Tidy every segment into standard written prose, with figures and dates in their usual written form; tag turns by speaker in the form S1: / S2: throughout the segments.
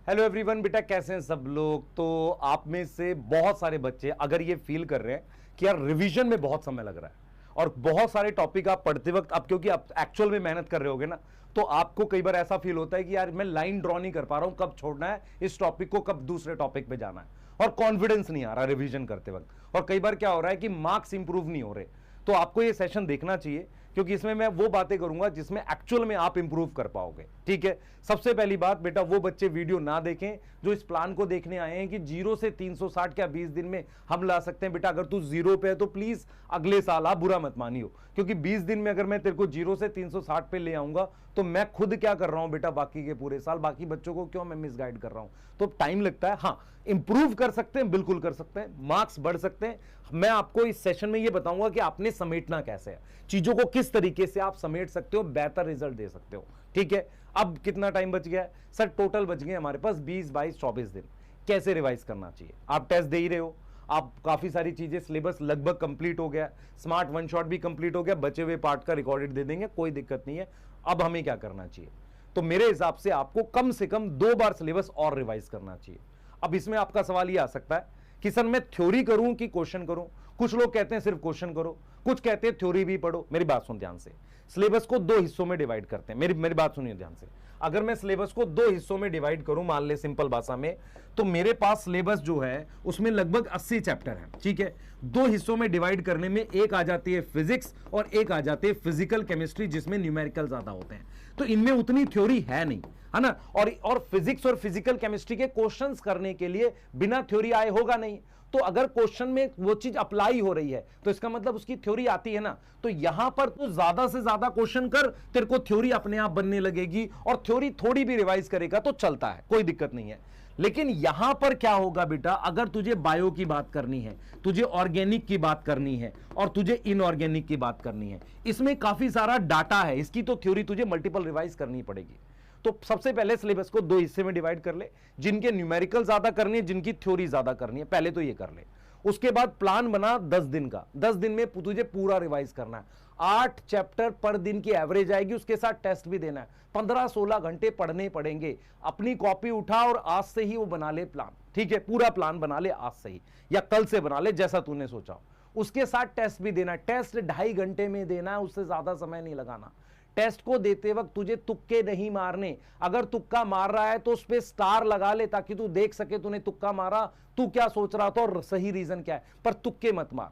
S1: Hello everyone, बेटा कैसे हैं सब लोग। तो आप में से बहुत सारे बच्चे अगर ये फील कर रहे हैं कि यार रिवीजन में बहुत समय लग रहा है और बहुत सारे टॉपिक आप पढ़ते वक्त अब क्योंकि आप एक्चुअल में मेहनत कर रहे होगे ना, तो आपको कई बार ऐसा फील होता है कि यार मैं लाइन ड्रॉ नहीं कर पा रहा हूं, कब छोड़ना है इस टॉपिक को, कब दूसरे टॉपिक पे जाना है, और कॉन्फिडेंस नहीं आ रहा रिवीजन करते वक्त। और कई बार क्या हो रहा है कि मार्क्स इंप्रूव नहीं हो रहे। तो आपको ये सेशन देखना चाहिए क्योंकि इसमें मैं वो बातें करूंगा जिसमें एक्चुअल में आप इंप्रूव कर पाओगे। ठीक है, सबसे पहली बात बेटा, वो बच्चे वीडियो ना देखें जो इस प्लान को देखने आए हैं कि 0 से 360 क्या 20 दिन में हम ला सकते हैं। बेटा अगर तू 0 पे है तो प्लीज अगले साल आप बुरा मत मानियो, क्योंकि 20 दिन में अगर मैं तेरे को 0 से 360 पे ले आऊंगा तो मैं खुद क्या कर रहा हूं बेटा, बाकी के पूरे साल बाकी बच्चों को क्यों मैं मिसगाइड कर रहा हूं। तो टाइम लगता है। हाँ, इंप्रूव कर सकते हैं, बिल्कुल कर सकते हैं, मार्क्स बढ़ सकते हैं। मैं आपको इस सेशन में ये बताऊंगा कि आपने समेटना कैसे है, चीजों को किस तरीके से आप समेट सकते हो, बेहतर रिजल्ट दे सकते हो। ठीक है, अब कितना टाइम बच गया है सर? टोटल बच गए हमारे पास 20, 22, 24 दिन। कैसे रिवाइज करना चाहिए? आप टेस्ट दे ही रहे हो, आप काफी सारी चीजें, सिलेबस लगभग कंप्लीट हो गया, स्मार्ट वन शॉट भी कंप्लीट हो गया, बचे हुए पार्ट का रिकॉर्डेड दे देंगे, कोई दिक्कत नहीं है। अब हमें क्या करना चाहिए? तो मेरे हिसाब से आपको कम से कम 2 बार सिलेबस और रिवाइज करना चाहिए। अब इसमें आपका सवाल ये आ सकता है कि सर मैं थ्योरी करूं कि क्वेश्चन करूं? कुछ लोग कहते हैं सिर्फ क्वेश्चन करो, कुछ कहते हैं थ्योरी भी पढ़ो। मेरी बात सुन ध्यान से, सिलेबस को 2 हिस्सों में डिवाइड करते हैं। मेरी बात सुनिए ध्यान से। अगर मैं सिलेबस को 2 हिस्सों में डिवाइड करूं, मान ले सिंपल भाषा में, तो मेरे पास सिलेबस जो है उसमें लगभग 80 चैप्टर है। ठीक है, 2 हिस्सों में डिवाइड करने में एक आ जाती है फिजिक्स और एक आ जाती है फिजिकल केमिस्ट्री, जिसमें न्यूमेरिकल ज्यादा होते हैं। तो इनमें उतनी थ्योरी है नहीं, है ना। और फिजिक्स और फिजिकल केमिस्ट्री के क्वेश्चंस करने के लिए बिना थ्योरी आए होगा नहीं। तो अगर क्वेश्चन में वो चीज अप्लाई हो रही है तो इसका मतलब उसकी थ्योरी आती है ना। तो यहां पर तो ज्यादा से ज्यादा क्वेश्चन कर, तेरे को थ्योरी अपने आप बनने लगेगी, और थ्योरी थोड़ी भी रिवाइज करेगा तो चलता है, कोई दिक्कत नहीं है। लेकिन यहां पर क्या होगा बेटा, अगर तुझे बायो की बात करनी है, तुझे ऑर्गेनिक की बात करनी है और तुझे इनऑर्गेनिक की बात करनी है, इसमें काफी सारा डाटा है, इसकी तो थ्योरी तुझे मल्टीपल रिवाइज करनी पड़ेगी। तो सबसे पहले सिलेबस को 2 हिस्से में डिवाइड कर ले, जिनके न्यूमेरिकल ज्यादा करनी है, जिनकी थ्योरी ज्यादा करनी है, पहले तो ये कर ले। उसके बाद प्लान बना 10 दिन का, 10 दिन में तुझे पूरा रिवाइज करना है। 8 चैप्टर पर दिन की एवरेज आएगी, उसके साथ टेस्ट भी देना है। 15-16 घंटे पढ़ने पड़ेंगे। अपनी कॉपी उठा और आज से ही वो बना ले प्लान। ठीक है, पूरा प्लान बना ले आज से ही, या कल से बना ले, जैसा तूने सोचा। उसके साथ टेस्ट भी देना। टेस्ट 2.5 घंटे में देना है, उससे ज्यादा समय नहीं लगाना। टेस्ट को देते वक्त तुझे तुक्के नहीं मारने। अगर तुक्का मार रहा है तो उस पे स्टार लगा ले, ताकि तू देख सके तूने तुक्का मारा, तू क्या सोच रहा था और सही रीजन क्या है। पर तुक्के मत मार,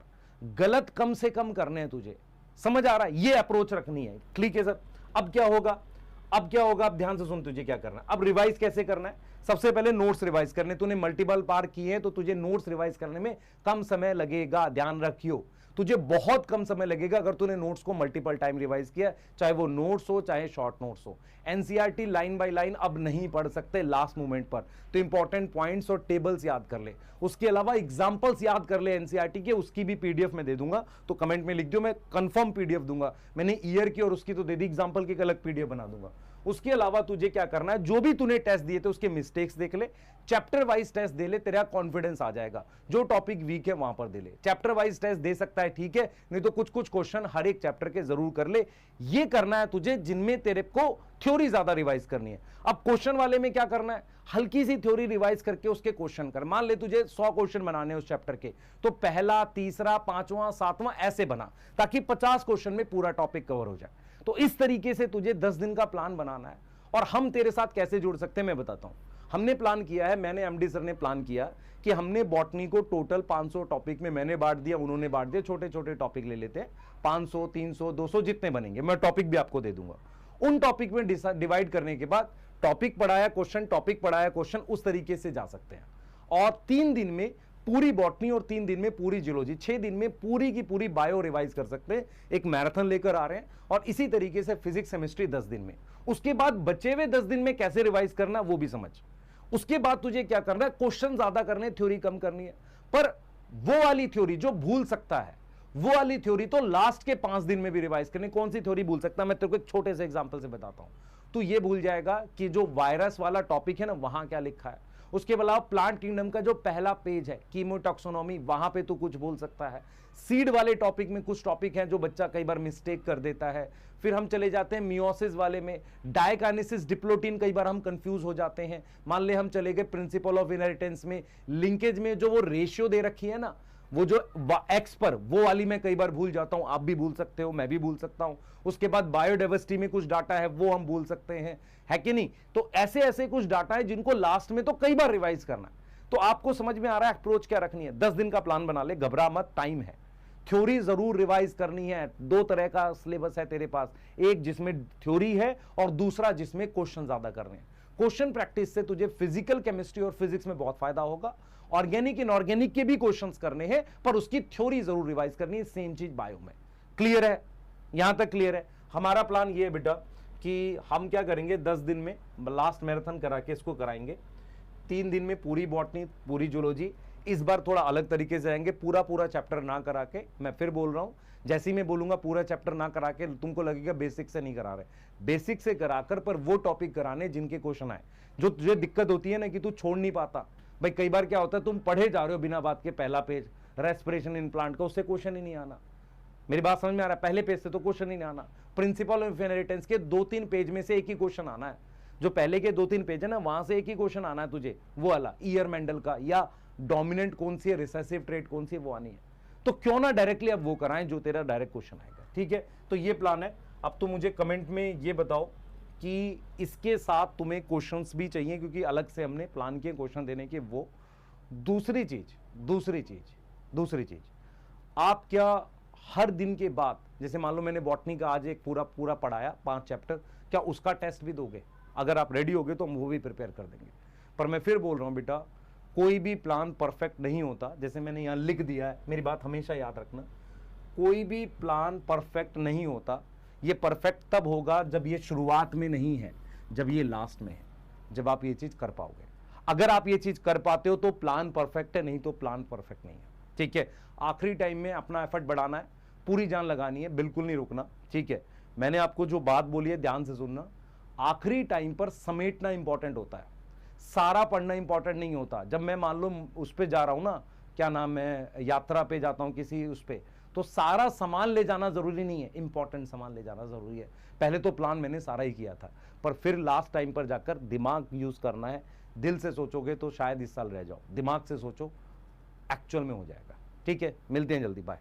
S1: गलत कम से कम करने हैं तुझे। समझ आ रहा है? ये अप्रोच रखनी है। ठीक है सर, अब क्या होगा? अब ध्यान से सुन, तुझे क्या करना है। अब रिवाइज कैसे करना है? सबसे पहले नोट्स रिवाइज करने। तूने मल्टीपल पार किए हैं तो तुझे नोट्स रिवाइज करने में कम समय लगेगा, ध्यान रखियो। तुझे बहुत कम समय लगेगा अगर तूने नोट्स को मल्टीपल टाइम रिवाइज किया, चाहे वो नोट्स हो चाहे शॉर्ट नोट्स हो। एनसीईआरटी लाइन बाय लाइन अब नहीं पढ़ सकते लास्ट मोमेंट पर, तो इंपॉर्टेंट पॉइंट्स और टेबल्स याद कर ले। उसके अलावा एग्जांपल्स याद कर ले एनसीईआरटी के, उसकी भी पीडीएफ में दे दूंगा, तो कमेंट में लिख दो, मैं कंफर्म पीडीएफ दूंगा। मैंने ईयर की और उसकी तो दे दी, एग्जाम्पल की एक अलग पीडीएफ बना दूंगा। उसके अलावा तुझे क्या करना है, जो भी तूने टेस्ट दिए थे उसके मिस्टेक्स देख ले, चैप्टर वाइज टेस्ट दे ले, तेरा कॉन्फिडेंस आ जाएगा। जो टॉपिक वीक है वहां पर दे ले। चैप्टर वाइज टेस्ट दे सकता है, ठीक है, नहीं तो कुछ कुछ क्वेश्चन हर एक चैप्टर के जरूर कर ले। ये करना है तुझे जिनमें तेरे को थ्योरी ज्यादा रिवाइज करनी है। अब क्वेश्चन वाले में क्या करना है, हल्की सी थ्योरी रिवाइज करके उसके क्वेश्चन कर। मान ले तुझे 100 क्वेश्चन बनाने उस चैप्टर के, तो पहला, तीसरा, 5वां, 7वां ऐसे बना, ताकि 50 क्वेश्चन में पूरा टॉपिक कवर हो जाए। तो इस तरीके से तुझे 10 दिन का प्लान बनाना है। और हम तेरे साथ कैसे जुड़ सकते हैं मैं बताता हूं। हमने प्लान किया है, मैंने एमडी सर ने प्लान किया कि हमने बॉटनी को टोटल 500 टॉपिक में मैंने बांट दिया, उन्होंने बांट दिया। छोटे छोटे टॉपिक ले लेते हैं, 500, 300, 200 जितने बनेंगे, मैं टॉपिक भी आपको दे दूंगा। उन टॉपिक में डिवाइड करने के बाद टॉपिक पढ़ाया क्वेश्चन, टॉपिक पढ़ाया क्वेश्चन, उस तरीके से जा सकते हैं। और 3 दिन में पूरी बॉटनी और 3 दिन में पूरी जियोलॉजी, 6 दिन में पूरी की पूरी बायो रिवाइज कर सकते हैं। एक मैराथन लेकर आ रहे हैं। और इसी तरीके से फिजिक्स केमिस्ट्री 10 दिन में। उसके बाद बचे हुए 10 दिन में कैसे रिवाइज करना वो भी समझ। उसके बाद तुझे क्या करना है, क्वेश्चन ज्यादा करने, थ्योरी कम करनी है। पर वो वाली थ्योरी जो भूल सकता है, वो वाली थ्योरी तो लास्ट के 5 दिन में भी रिवाइज करनी। कौन सी थ्योरी भूल सकता है, मैं तेरे को एक छोटे से एग्जांपल से बताता हूं। तू ये भूल जाएगा कि जो वायरस वाला टॉपिक है ना, वहां क्या लिखा है, उसके अलावा प्लांट किंगडम का जो पहला पेज है कीमोटैक्सोनॉमी, वहां पे तू कुछ बोल सकता है। सीड वाले टॉपिक में कुछ टॉपिक हैं जो बच्चा कई बार मिस्टेक कर देता है। फिर हम चले जाते हैं मियोसिस वाले में, डायकाइनेसिस डिप्लोटिन, कई बार हम कंफ्यूज हो जाते हैं। मान ले हम चले गए प्रिंसिपल ऑफ इनहेरिटेंस में, लिंकेज में जो वो रेशियो दे रखी है ना, वो जो एक्स पर, वो वाली मैं कई बार भूल जाता हूं, आप भी भूल सकते हो, मैं भी भूल सकता हूं। उसके बाद बायोडाइवर्सिटी में कुछ डाटा है वो हम भूल सकते हैं, है कि नहीं। तो ऐसे ऐसे कुछ डाटा है जिनको लास्ट में तो कई बार रिवाइज करना है। तो आपको समझ में आ रहा है अप्रोच क्या रखनी है। 10 दिन का प्लान बना ले, घबरा मत, टाइम है। थ्योरी जरूर रिवाइज करनी है। 2 तरह का सिलेबस है तेरे पास, एक जिसमें थ्योरी है और दूसरा जिसमें क्वेश्चन ज्यादा करने हैं। क्वेश्चन प्रैक्टिस से तुझे फिजिकल केमिस्ट्री और फिजिक्स में बहुत फायदा होगा। ऑर्गेनिक इनऑर्गेनिक के भी क्वेश्चंस करने हैं, पर उसकी थ्योरी जरूर रिवाइज करनी है। सेम चीज बायो में। क्लियर है? यहां तक क्लियर है? हमारा प्लान ये है बेटा कि हम क्या करेंगे, 10 दिन में लास्ट मैराथन करा के इसको कराएंगे। 3 दिन में पूरी बॉटनी, पूरी जूलॉजी। इस बार थोड़ा अलग तरीके से आएंगे, पूरा चैप्टर ना करा के। मैं फिर बोल रहा हूं, जैसे ही मैं बोलूंगा पूरा चैप्टर ना करा के, तुमको लगेगा बेसिक से नहीं करा रहे। बेसिक से कराकर पर वो टॉपिक कराने जिनके क्वेश्चन आए। जो तुझे दिक्कत होती है ना कि तू छोड़ नहीं पाता भाई, कई बार क्या होता है तुम पढ़े जा रहे हो बिना बात के, पहला पेज रेस्पिरेशन इन प्लांट का, उससे क्वेश्चन ही नहीं आना। मेरी बात समझ में आ रहा है? पहले पेज से तो क्वेश्चन ही नहीं आना। प्रिंसिपल ऑफ इनहेरिटेंस के 2-3 पेज में से एक ही क्वेश्चन आना है। जो पहले के 2-3 पेज है ना, वहां से एक ही क्वेश्चन आना है तुझे, वो वाला ईयर मेंडल का, या डोमिनेंट कौन सी है, रिसेसिव ट्रेट कौन सी है, वो आनी है। तो क्यों ना डायरेक्टली अब वो कराएं जो तेरा डायरेक्ट क्वेश्चन आएगा। ठीक है, तो ये प्लान है। अब तो मुझे कमेंट में ये बताओ कि इसके साथ तुम्हें क्वेश्चंस भी चाहिए, क्योंकि अलग से हमने प्लान किए क्वेश्चन देने के। वो दूसरी चीज आप क्या हर दिन के बाद, जैसे मान लो मैंने बॉटनी का आज एक पूरा पढ़ाया 5 चैप्टर, क्या उसका टेस्ट भी दोगे? अगर आप रेडी होगे तो हम वो भी प्रिपेयर कर देंगे। पर मैं फिर बोल रहा हूं बेटा, कोई भी प्लान परफेक्ट नहीं होता। जैसे मैंने यहां लिख दिया है, मेरी बात हमेशा याद रखना, कोई भी प्लान परफेक्ट नहीं होता। ये परफेक्ट तब होगा जब ये शुरुआत में नहीं है, जब ये लास्ट में है, जब आप ये चीज कर पाओगे। अगर आप ये चीज कर पाते हो तो प्लान परफेक्ट है, नहीं तो प्लान परफेक्ट नहीं है। ठीक है, आखिरी टाइम में अपना एफर्ट बढ़ाना है, पूरी जान लगानी है, बिल्कुल नहीं रुकना। ठीक है, मैंने आपको जो बात बोली है ध्यान से सुनना। आखिरी टाइम पर समेटना इंपॉर्टेंट होता है, सारा पढ़ना इंपॉर्टेंट नहीं होता। जब मैं मान लो उस पे जा रहा हूं ना, क्या नाम है, यात्रा पे जाता हूं किसी उस पे, तो सारा सामान ले जाना जरूरी नहीं है, इंपॉर्टेंट सामान ले जाना जरूरी है। पहले तो प्लान मैंने सारा ही किया था, पर फिर लास्ट टाइम पर जाकर दिमाग यूज करना है। दिल से सोचोगे तो शायद इस साल रह जाओ, दिमाग से सोचो, एक्चुअल में हो जाएगा। ठीक है, मिलते हैं जल्दी, बाय।